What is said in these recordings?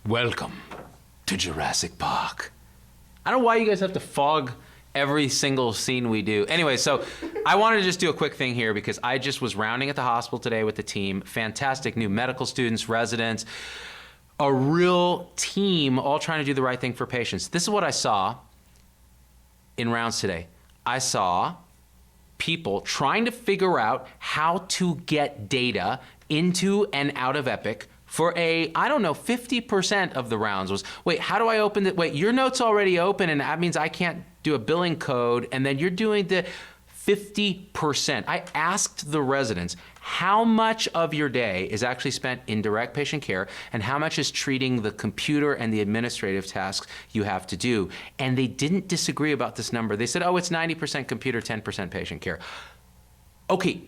Welcome to Jurassic Park. I don't know why you guys have to fog every single scene we do. Anyway, so I wanted to just do a quick thing here because I just was rounding at the hospital today with the team. Fantastic new medical students, residents, a real team all trying to do the right thing for patients. This is what I saw in rounds today. I saw people trying to figure out how to get data into and out of Epic for I don't know, 50% of the rounds was, wait, how do I open it? Wait, your note's already open and that means I can't do a billing code, and then you're doing the 50%. I asked the residents, how much of your day is actually spent in direct patient care and how much is treating the computer and the administrative tasks you have to do? And they didn't disagree about this number. They said, oh, it's 90% computer, 10% patient care. Okay,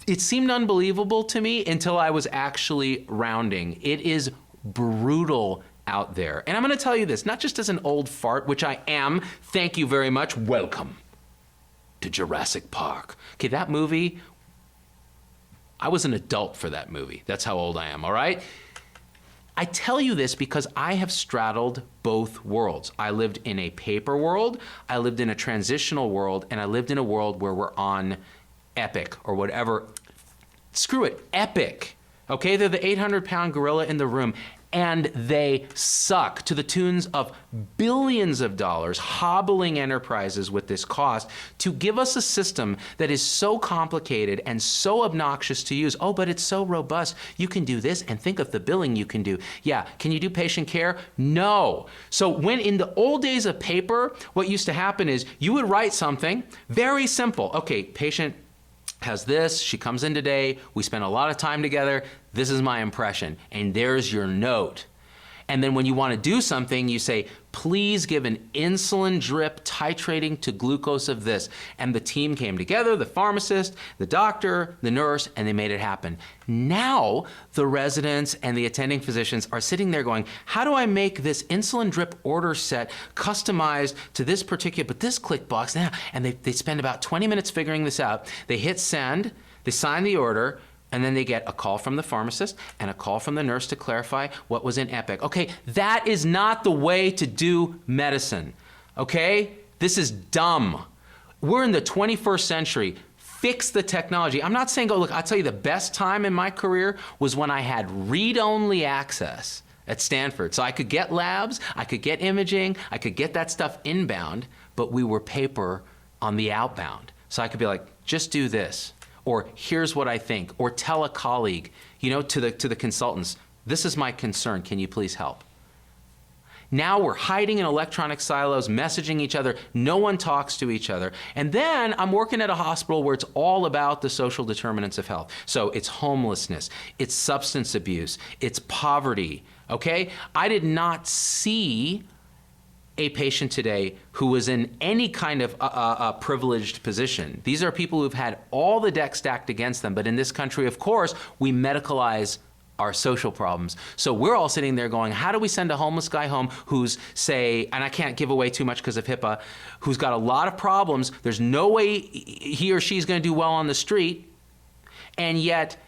it seemed unbelievable to me until I was actually rounding. It is brutal out there. And I'm gonna tell you this, not just as an old fart, which I am, thank you very much, welcome to Jurassic Park. Okay, that movie, I was an adult for that movie. That's how old I am, all right? I tell you this because I have straddled both worlds. I lived in a paper world, I lived in a transitional world, and I lived in a world where we're on Epic or whatever. Screw it, Epic. Okay, they're the 800-pound gorilla in the room, and they suck to the tunes of billions of dollars, hobbling enterprises with this cost to give us a system that is so complicated and so obnoxious to use. Oh, but it's so robust. You can do this, and think of the billing you can do. Yeah, can you do patient care? No. So when in the old days of paper, what used to happen is you would write something very simple. Okay, patient has this, she comes in today, we spent a lot of time together, this is my impression, and there's your note. And then when you want to do something, you say, please give an insulin drip titrating to glucose of this. And the team came together, the pharmacist, the doctor, the nurse, and they made it happen. Now, the residents and the attending physicians are sitting there going, how do I make this insulin drip order set customized to this particular, but this click box now, and they spend about 20 minutes figuring this out. They hit send, they sign the order, and then they get a call from the pharmacist and a call from the nurse to clarify what was in Epic. Okay, that is not the way to do medicine, okay? This is dumb. We're in the 21st century. Fix the technology. I'm not saying, oh, look, I'll tell you the best time in my career was when I had read-only access at Stanford. So I could get labs, I could get imaging, I could get that stuff inbound, but we were paper on the outbound. So I could be like, just do this. Or here's what I think, or tell a colleague, you know, to the consultants, this is my concern, can you please help? Now we're hiding in electronic silos, messaging each other, no one talks to each other. And then I'm working at a hospital where it's all about the social determinants of health. So it's homelessness, it's substance abuse, it's poverty, okay? I did not see a patient today who was in any kind of privileged position. These are people who've had all the deck stacked against them, but in this country, of course, we medicalize our social problems. So we're all sitting there going, how do we send a homeless guy home who's, say, and I can't give away too much because of HIPAA, who's got a lot of problems, there's no way he or she's gonna do well on the street, and yet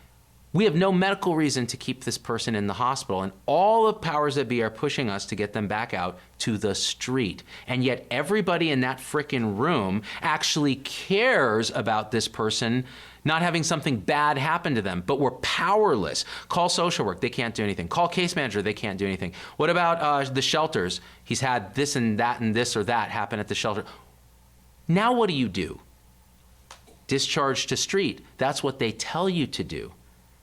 we have no medical reason to keep this person in the hospital, and all the powers that be are pushing us to get them back out to the street. And yet everybody in that frickin' room actually cares about this person not having something bad happen to them, but we're powerless. Call social work, they can't do anything. Call case manager, they can't do anything. What about the shelters? He's had this and this or that happen at the shelter. Now what do? Discharge to street. That's what they tell you to do.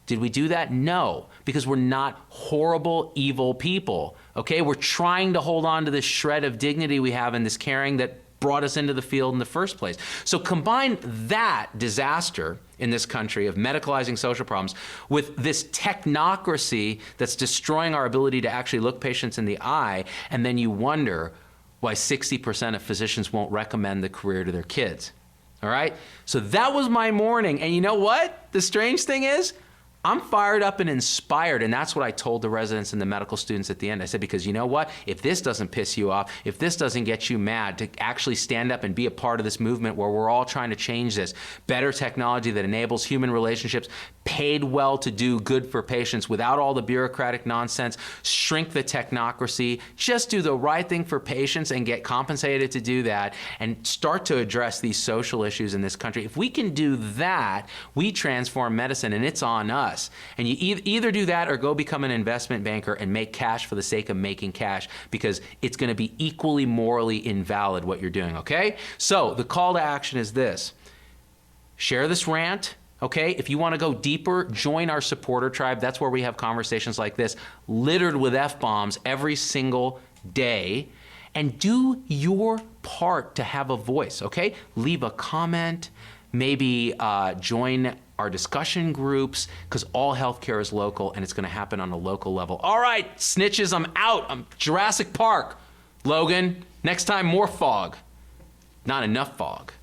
Did we do that? No, because we're not horrible, evil people, okay? We're trying to hold on to this shred of dignity we have in this caring that brought us into the field in the first place. So combine that disaster in this country of medicalizing social problems with this technocracy that's destroying our ability to actually look patients in the eye, and then you wonder why 60% of physicians won't recommend the career to their kids, all right? So that was my morning, and you know what? The strange thing is, I'm fired up and inspired, and that's what I told the residents and the medical students at the end. I said, because you know what? If this doesn't piss you off, if this doesn't get you mad to actually stand up and be a part of this movement where we're all trying to change this, better technology that enables human relationships, paid well to do good for patients without all the bureaucratic nonsense, shrink the technocracy, just do the right thing for patients and get compensated to do that, and start to address these social issues in this country. If we can do that, we transform medicine, and it's on us. And you either do that or go become an investment banker and make cash for the sake of making cash, because it's going to be equally morally invalid what you're doing, okay? So the call to action is this. Share this rant. Okay, if you want to go deeper, join our supporter tribe. That's where we have conversations like this, littered with F-bombs every single day. And do your part to have a voice, okay? Leave a comment, maybe join our discussion groups, because all healthcare is local and it's going to happen on a local level. All right, snitches, I'm out. I'm Jurassic Park. Logan, next time more fog. Not enough fog.